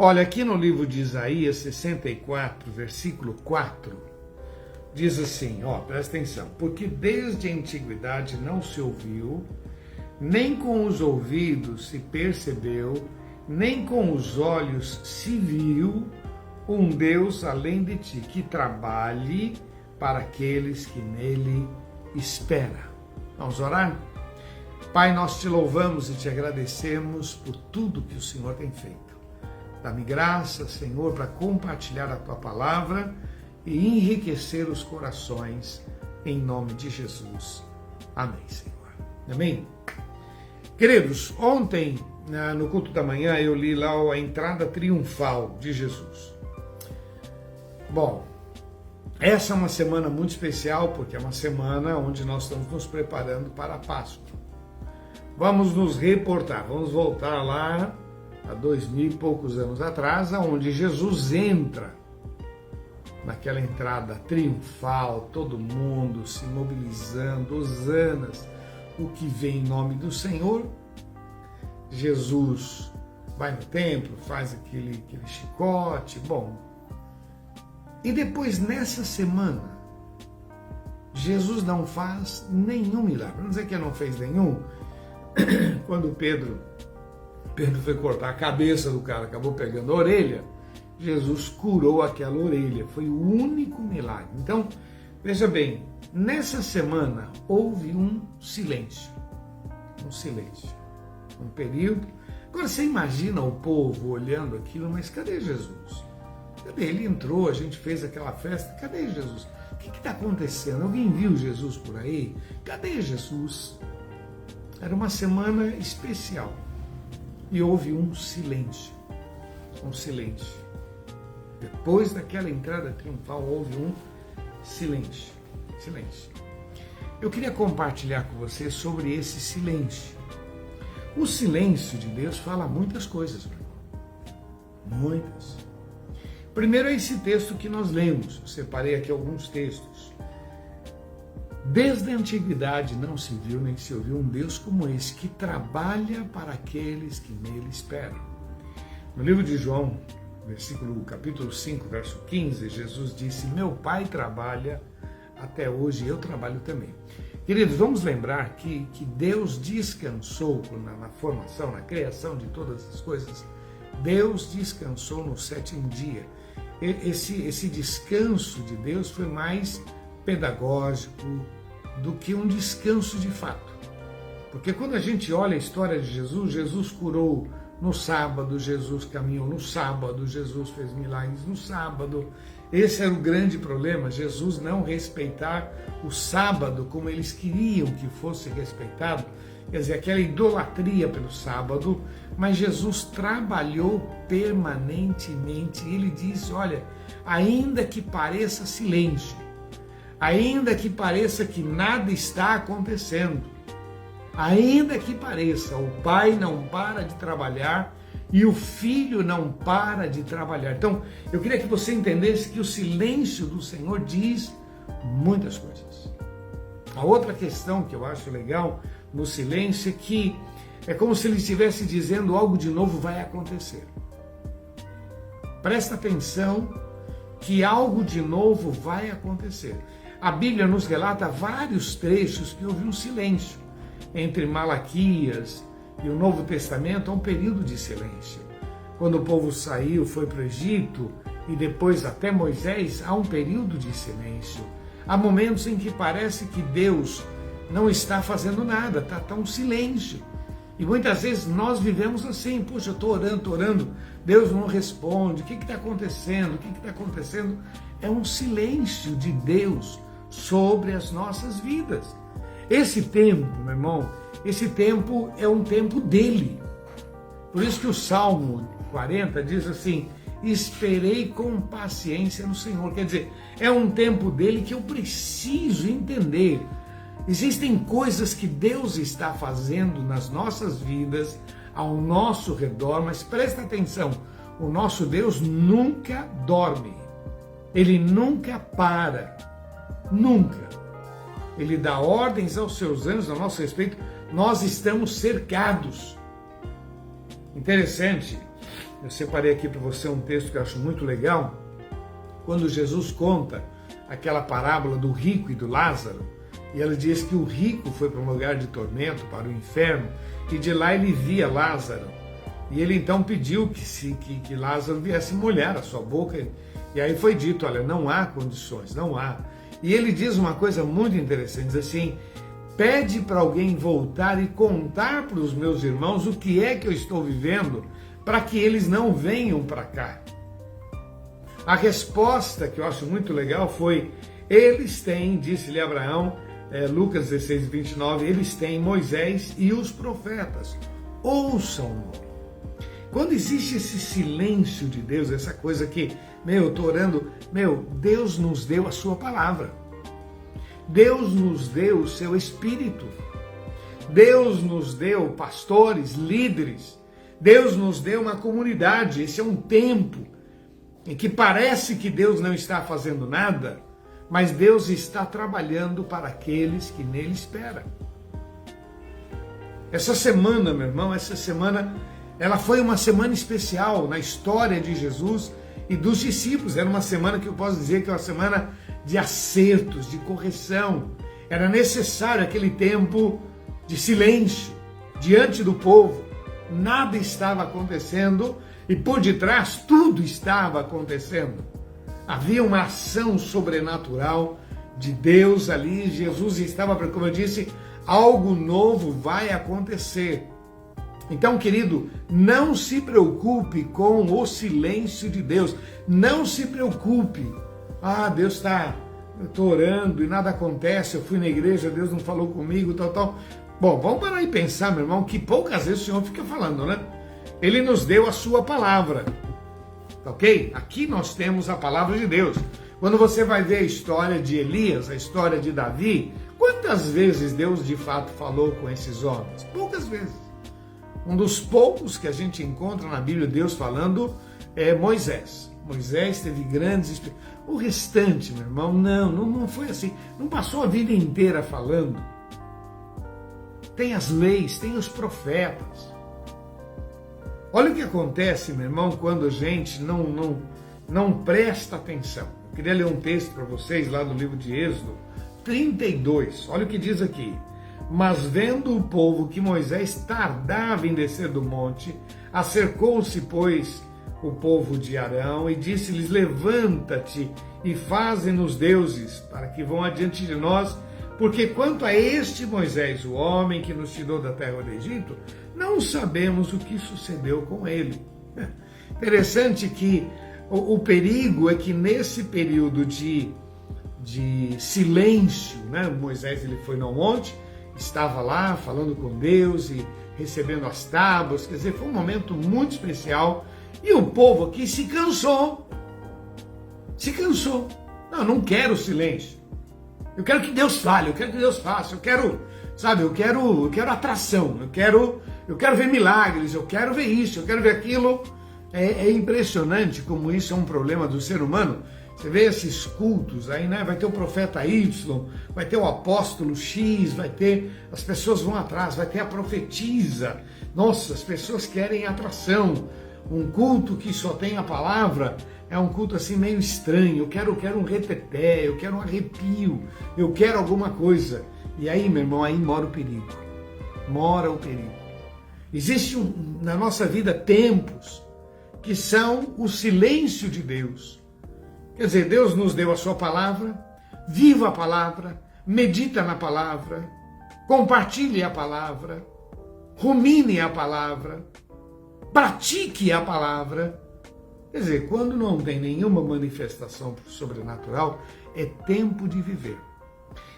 Olha, aqui no livro de Isaías 64, versículo 4, diz assim, presta atenção. Porque desde a antiguidade não se ouviu, nem com os ouvidos se percebeu, nem com os olhos se viu um Deus além de ti, que trabalhe para aqueles que nele esperam. Vamos orar? Pai, nós te louvamos e te agradecemos por tudo que o Senhor tem feito. Dá-me graça, Senhor, para compartilhar a tua palavra e enriquecer os corações, em nome de Jesus. Amém, Senhor. Amém? Queridos, ontem, no culto da manhã, eu li lá a entrada triunfal de Jesus. Bom, essa é uma semana muito especial, porque é uma semana onde nós estamos nos preparando para a Páscoa. Vamos nos reportar, vamos voltar lá há 2000 e poucos anos atrás, onde Jesus entra naquela entrada triunfal, todo mundo se mobilizando, hosanas, o que vem em nome do Senhor. Jesus vai no templo, faz aquele chicote, bom. E depois, nessa semana, Jesus não faz nenhum milagre. Não dizer que ele não fez nenhum. Quando Pedro foi cortar a cabeça do cara, acabou pegando a orelha, Jesus curou aquela orelha. Foi o único milagre. Então, veja bem, nessa semana houve um silêncio. Um período. Agora você imagina o povo olhando aquilo, mas cadê Jesus? Cadê? Ele entrou, a gente fez aquela festa, cadê Jesus? O que está acontecendo? Alguém viu Jesus por aí? Cadê Jesus? Era uma semana especial e houve um silêncio. Depois daquela entrada triunfal houve um silêncio. Eu queria compartilhar com você sobre esse silêncio. O silêncio de Deus fala muitas coisas, meu irmão. Muitas. Primeiro é esse texto que nós lemos. Eu separei aqui alguns textos. Desde a antiguidade não se viu nem se ouviu um Deus como esse, que trabalha para aqueles que nele esperam. No livro de João, capítulo 5, verso 15, Jesus disse, meu Pai trabalha até hoje e eu trabalho também. Queridos, vamos lembrar que Deus descansou na formação, na criação de todas as coisas. Deus descansou no sétimo dia. Esse descanso de Deus foi mais pedagógico do que um descanso de fato. Porque quando a gente olha a história de Jesus, Jesus curou no sábado, Jesus caminhou no sábado, Jesus fez milagres no sábado. Esse era o grande problema, Jesus não respeitar o sábado como eles queriam que fosse respeitado, quer dizer, aquela idolatria pelo sábado, mas Jesus trabalhou permanentemente. Ele disse, olha, ainda que pareça silêncio, ainda que pareça que nada está acontecendo, ainda que pareça, o Pai não para de trabalhar e o Filho não para de trabalhar. Então, eu queria que você entendesse que o silêncio do Senhor diz muitas coisas. A outra questão que eu acho legal no silêncio é que é como se ele estivesse dizendo algo de novo vai acontecer. Presta atenção que algo de novo vai acontecer. A Bíblia nos relata vários trechos que houve um silêncio. Entre Malaquias e o Novo Testamento há um período de silêncio. Quando o povo saiu, foi para o Egito e depois até Moisés, há um período de silêncio. Há momentos em que parece que Deus não está fazendo nada, está um silêncio. E muitas vezes nós vivemos assim, poxa, eu estou orando, Deus não responde, o que está acontecendo? É um silêncio de Deus sobre as nossas vidas. Esse tempo, meu irmão, esse tempo é um tempo dele. Por isso que o Salmo 40 diz assim, esperei com paciência no Senhor. Quer dizer, é um tempo dele que eu preciso entender. Existem coisas que Deus está fazendo nas nossas vidas, ao nosso redor, mas presta atenção, o nosso Deus nunca dorme, Ele nunca para, nunca. Ele dá ordens aos seus anjos a nosso respeito, nós estamos cercados. Interessante Eu separei aqui para você um texto que eu acho muito legal, quando Jesus conta aquela parábola do rico e do Lázaro, e ela diz que o rico foi para um lugar de tormento, para o inferno, e de lá ele via Lázaro. E ele então pediu que Lázaro viesse molhar a sua boca, e aí foi dito, olha, não há condições, não há. E ele diz uma coisa muito interessante, diz assim, pede para alguém voltar e contar para os meus irmãos o que é que eu estou vivendo, para que eles não venham para cá. A resposta que eu acho muito legal foi, eles têm, disse-lhe Abraão, Lucas 16, 29, eles têm Moisés e os profetas, ouçam-no. Quando existe esse silêncio de Deus, essa coisa que, eu estou orando, Deus nos deu a sua palavra. Deus nos deu o seu Espírito. Deus nos deu pastores, líderes. Deus nos deu uma comunidade. Esse é um tempo em que parece que Deus não está fazendo nada, mas Deus está trabalhando para aqueles que nele esperam. Essa semana, meu irmão, ela foi uma semana especial na história de Jesus e dos discípulos. Era uma semana que eu posso dizer que é uma semana de acertos, de correção. Era necessário aquele tempo de silêncio diante do povo. Nada estava acontecendo e por detrás tudo estava acontecendo. Havia uma ação sobrenatural de Deus ali. Jesus estava, como eu disse, algo novo vai acontecer. Então, querido, não se preocupe com o silêncio de Deus. Não se preocupe. Deus está, eu estou orando e nada acontece, eu fui na igreja, Deus não falou comigo, tal. Bom, vamos parar e pensar, meu irmão, que poucas vezes o Senhor fica falando, né? Ele nos deu a sua palavra, ok? Aqui nós temos a palavra de Deus. Quando você vai ver a história de Elias, a história de Davi, quantas vezes Deus de fato falou com esses homens? Poucas vezes. Um dos poucos que a gente encontra na Bíblia Deus falando é Moisés. Moisés teve grandes experiências. O restante, meu irmão, não foi assim. Não passou a vida inteira falando. Tem as leis, tem os profetas. Olha o que acontece, meu irmão, quando a gente não presta atenção. Eu queria ler um texto para vocês lá do livro de Êxodo 32. Olha o que diz aqui. Mas vendo o povo que Moisés tardava em descer do monte, acercou-se, pois, o povo de Arão e disse-lhes, levanta-te e faze-nos deuses, para que vão adiante de nós, porque quanto a este Moisés, o homem que nos tirou da terra do Egito, não sabemos o que sucedeu com ele. Interessante que o perigo é que nesse período de silêncio, né? Moisés ele foi no monte, estava lá falando com Deus e recebendo as tábuas, quer dizer, foi um momento muito especial. E o povo aqui se cansou. Não quero silêncio. Eu quero que Deus fale, eu quero que Deus faça, eu quero atração, eu quero ver milagres, eu quero ver isso, eu quero ver aquilo. É impressionante como isso é um problema do ser humano. Você vê esses cultos aí, né? Vai ter o profeta Y, vai ter o apóstolo X, as pessoas vão atrás, vai ter a profetisa. Nossa, as pessoas querem atração. Um culto que só tem a palavra é um culto assim meio estranho. Eu quero um reteté, eu quero um arrepio, eu quero alguma coisa. E aí, meu irmão, aí mora o perigo. Mora o perigo. Existe na nossa vida tempos que são o silêncio de Deus. Quer dizer, Deus nos deu a sua palavra, viva a palavra, medita na palavra, compartilhe a palavra, rumine a palavra, pratique a palavra. Quer dizer, quando não tem nenhuma manifestação sobrenatural, é tempo de viver.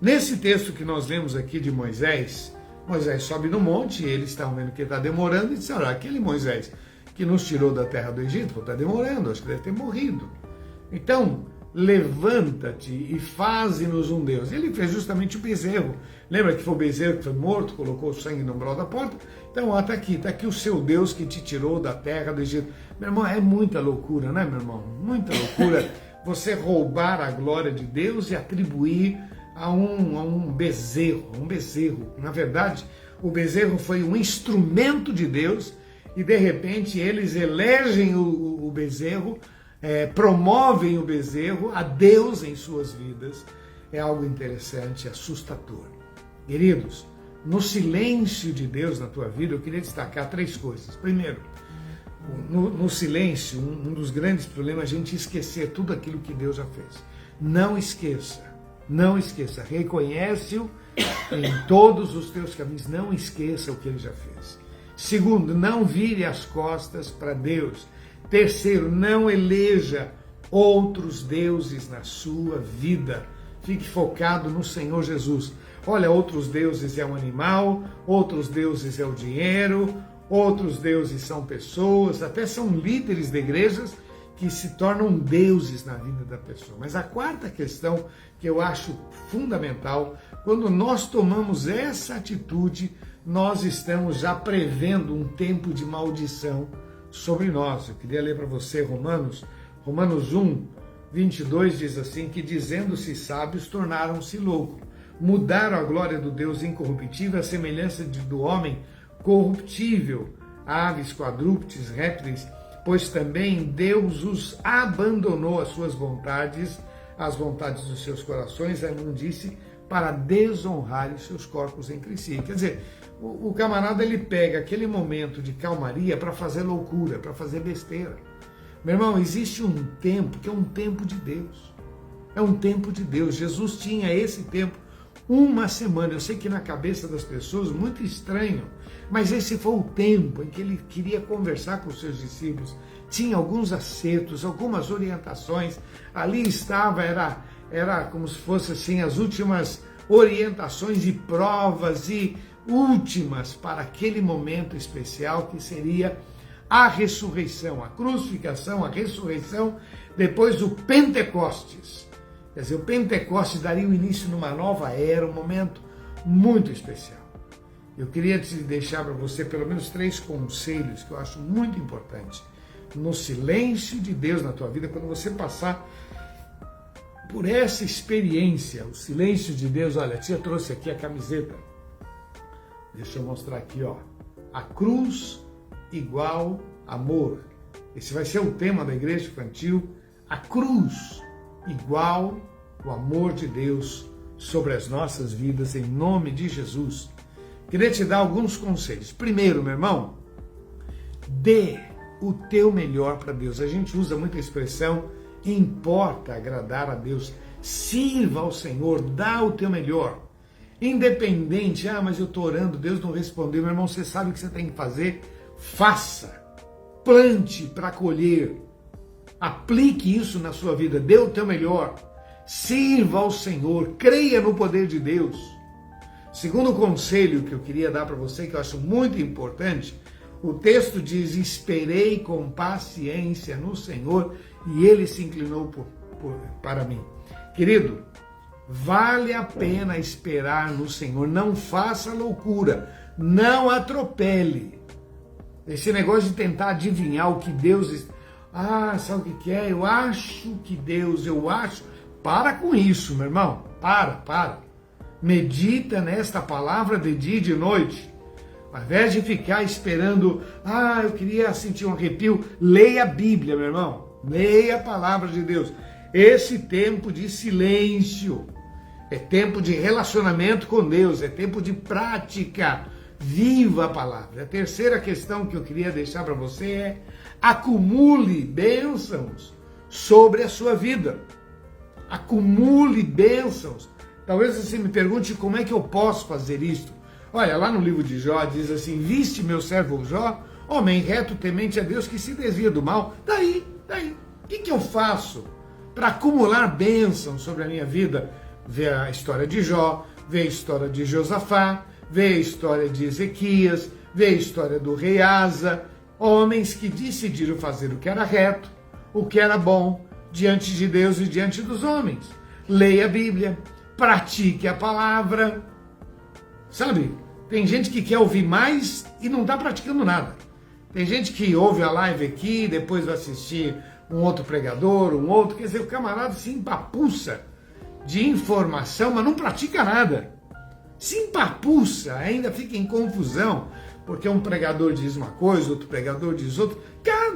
Nesse texto que nós lemos aqui de Moisés, Moisés sobe no monte, e eles estão vendo que está demorando, e disseram, aquele Moisés que nos tirou da terra do Egito, está demorando, acho que deve ter morrido. Então, levanta-te e faze-nos um Deus. Ele fez justamente o bezerro. Lembra que foi o bezerro que foi morto, colocou o sangue no umbral da porta? Então, está aqui o seu Deus que te tirou da terra do Egito. Meu irmão, é muita loucura, né, meu irmão? Muita loucura você roubar a glória de Deus e atribuir a um bezerro. Na verdade, o bezerro foi um instrumento de Deus e de repente eles elegem o bezerro, promovem o bezerro a Deus em suas vidas. É algo interessante, assustador. Queridos, no silêncio de Deus na tua vida, eu queria destacar 3 coisas. Primeiro, no silêncio, um dos grandes problemas é a gente esquecer tudo aquilo que Deus já fez. Não esqueça, não esqueça, reconhece-o em todos os teus caminhos, não esqueça o que ele já fez. Segundo, não vire as costas para Deus. Terceiro, não eleja outros deuses na sua vida. Fique focado no Senhor Jesus. Olha, outros deuses é um animal, outros deuses é o dinheiro, outros deuses são pessoas, até são líderes de igrejas que se tornam deuses na vida da pessoa. Mas a quarta questão que eu acho fundamental, quando nós tomamos essa atitude, nós estamos já prevendo um tempo de maldição sobre nós. Eu queria ler para você Romanos 1, 22 diz assim, que dizendo-se sábios, tornaram-se loucos. Mudaram a glória do Deus incorruptível, a semelhança do homem corruptível, aves, quadrúpedes, répteis, pois também Deus os abandonou às suas vontades, às vontades dos seus corações, a imundície, para desonrar os seus corpos entre si. Quer dizer, o camarada ele pega aquele momento de calmaria para fazer loucura, para fazer besteira. Meu irmão, existe um tempo que é um tempo de Deus. É um tempo de Deus. Jesus tinha esse tempo, uma semana. Eu sei que na cabeça das pessoas, muito estranho, mas esse foi o tempo em que ele queria conversar com os seus discípulos. Tinha alguns acertos, algumas orientações. Ali estava, era como se fosse assim, as últimas orientações e provas e últimas para aquele momento especial que seria a ressurreição, a crucificação, a ressurreição, depois o Pentecostes. Quer dizer, o Pentecostes daria o início numa nova era, um momento muito especial. Eu queria te deixar para você pelo menos 3 conselhos que eu acho muito importantes. No silêncio de Deus na tua vida, quando você passar por essa experiência, o silêncio de Deus, olha, a tia trouxe aqui a camiseta. Deixa eu mostrar aqui, ó. A cruz igual amor. Esse vai ser o tema da igreja infantil. A cruz igual o amor de Deus sobre as nossas vidas, em nome de Jesus. Queria te dar alguns conselhos. Primeiro, meu irmão, dê o teu melhor para Deus. A gente usa muita expressão, importa agradar a Deus. Sirva ao Senhor, dá o teu melhor. Independente, mas eu estou orando, Deus não respondeu. Meu irmão, você sabe o que você tem que fazer? Faça. Plante para colher. Aplique isso na sua vida, dê o teu melhor. Sirva ao Senhor, creia no poder de Deus. Segundo conselho que eu queria dar para você, que eu acho muito importante, o texto diz, esperei com paciência no Senhor e Ele se inclinou para mim. Querido, vale a pena esperar no Senhor, não faça loucura, não atropele. Esse negócio de tentar adivinhar o que Deus... sabe o que é? Eu acho que Deus, eu acho... Para com isso, meu irmão, para. Medita nesta palavra de dia e de noite. Ao invés de ficar esperando, eu queria sentir um arrepio, leia a Bíblia, meu irmão. Leia a palavra de Deus. Esse tempo de silêncio é tempo de relacionamento com Deus, é tempo de prática. Viva a palavra. A terceira questão que eu queria deixar para você é: acumule bênçãos sobre a sua vida. Acumule bênçãos. Talvez você me pergunte como é que eu posso fazer isto. Olha, lá no livro de Jó diz assim: viste meu servo Jó, homem reto, temente a Deus, que se desvia do mal. Daí. O que eu faço para acumular bênçãos sobre a minha vida? Vê a história de Jó, vê a história de Josafá, vê a história de Ezequias, vê a história do rei Asa, homens que decidiram fazer o que era reto, o que era bom, diante de Deus e diante dos homens. Leia a Bíblia, pratique a palavra. Sabe, tem gente que quer ouvir mais e não está praticando nada. Tem gente que ouve a live aqui, depois vai assistir um outro pregador, um outro, quer dizer, o camarada se empapuça de informação, mas não pratica nada. se empapuça, ainda fica em confusão, porque um pregador diz uma coisa, outro pregador diz outra.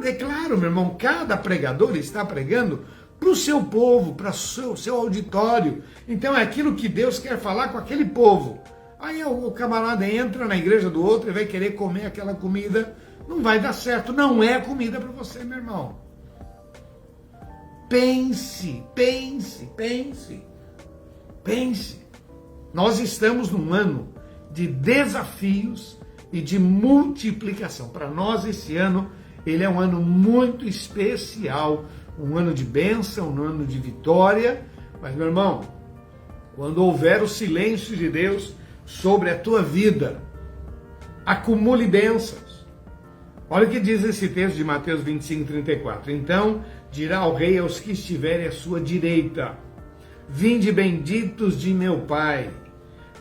É claro, meu irmão, cada pregador está pregando para o seu povo, para o seu auditório. Então é aquilo que Deus quer falar com aquele povo. Aí o camarada entra na igreja do outro e vai querer comer aquela comida, não vai dar certo, não é comida para você, meu irmão. Pense. Nós estamos num ano de desafios e de multiplicação. Para nós esse ano, ele é um ano muito especial, um ano de bênção, um ano de vitória. Mas, meu irmão, quando houver o silêncio de Deus sobre a tua vida, acumule bênçãos. Olha o que diz esse texto de Mateus 25:34. Então dirá o rei aos que estiverem à sua direita: vinde benditos de meu Pai,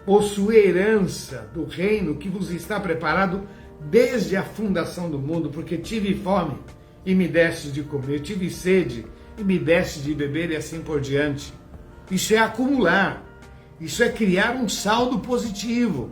possui herança do reino que vos está preparado desde a fundação do mundo, porque tive fome e me deste de comer, tive sede e me deste de beber, e assim por diante. Isso é acumular, isso é criar um saldo positivo,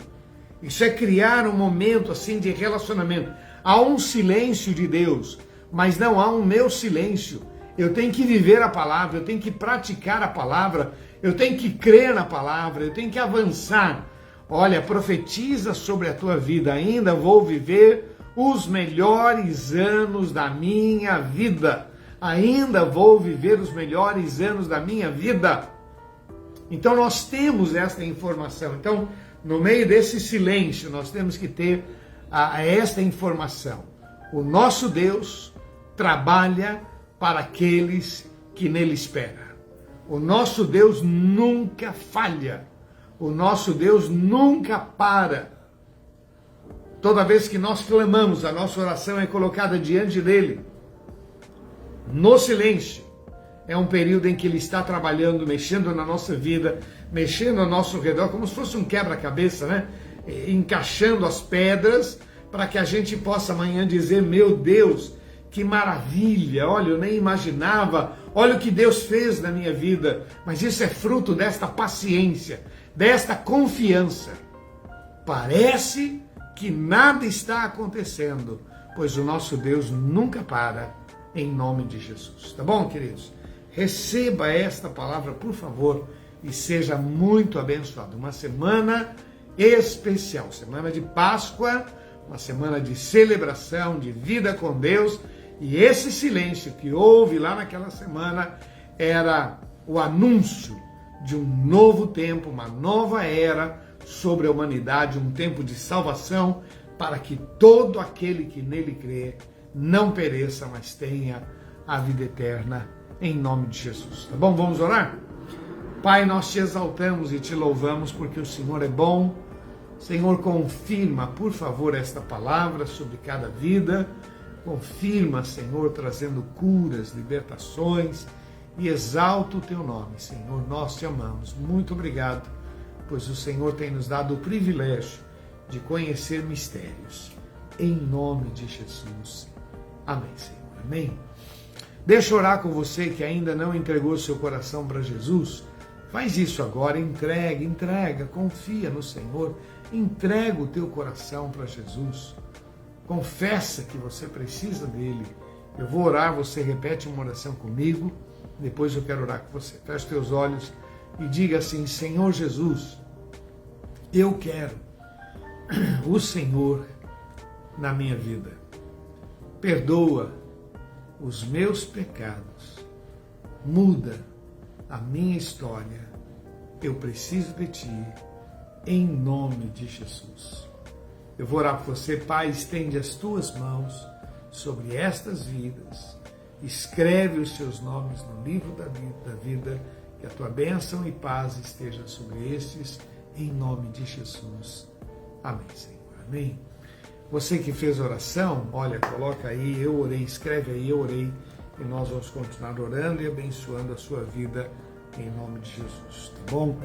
isso é criar um momento assim de relacionamento. Há um silêncio de Deus, mas não há um meu silêncio. Eu tenho que viver a palavra, eu tenho que praticar a palavra, eu tenho que crer na palavra, eu tenho que avançar. Olha, profetiza sobre a tua vida: ainda vou viver os melhores anos da minha vida. Ainda vou viver os melhores anos da minha vida. Então nós temos esta informação. Então, no meio desse silêncio, nós temos que ter esta informação. O nosso Deus trabalha para aqueles que nele esperam. O nosso Deus nunca falha. O nosso Deus nunca para. Toda vez que nós clamamos, a nossa oração é colocada diante dele. No silêncio, é um período em que ele está trabalhando, mexendo na nossa vida, mexendo ao nosso redor, como se fosse um quebra-cabeça, né? Encaixando as pedras para que a gente possa amanhã dizer: meu Deus, que maravilha, olha, eu nem imaginava, olha o que Deus fez na minha vida. Mas isso é fruto desta paciência, desta confiança. Parece que nada está acontecendo, pois o nosso Deus nunca para, em nome de Jesus. Tá bom, queridos? Receba esta palavra, por favor, e seja muito abençoado. Uma semana especial, semana de Páscoa, uma semana de celebração, de vida com Deus. E esse silêncio que houve lá naquela semana era o anúncio de um novo tempo, uma nova era sobre a humanidade, um tempo de salvação, para que todo aquele que nele crê não pereça, mas tenha a vida eterna, em nome de Jesus. Tá bom? Vamos orar? Pai, nós te exaltamos e te louvamos porque o Senhor é bom. Senhor, confirma, por favor, esta palavra sobre cada vida. Confirma, Senhor, trazendo curas, libertações, e exalta o teu nome, Senhor. Nós te amamos. Muito obrigado, pois o Senhor tem nos dado o privilégio de conhecer mistérios. Em nome de Jesus. Amém, Senhor. Amém. Deixa eu orar com você que ainda não entregou seu coração para Jesus. Faz isso agora, entrega, confia no Senhor, entrega o teu coração para Jesus. Confessa que você precisa dele. Eu vou orar, você repete uma oração comigo, depois eu quero orar com você. Feche teus olhos e diga assim: Senhor Jesus, eu quero o Senhor na minha vida. Perdoa os meus pecados, muda a minha história. Eu preciso de ti, em nome de Jesus. Eu vou orar por você. Pai, estende as tuas mãos sobre estas vidas, escreve os seus nomes no livro da vida, que a tua bênção e paz esteja sobre estes, em nome de Jesus. Amém, Senhor. Amém. Você que fez oração, olha, coloca aí, eu orei, escreve aí, eu orei, e nós vamos continuar orando e abençoando a sua vida, em nome de Jesus, tá bom?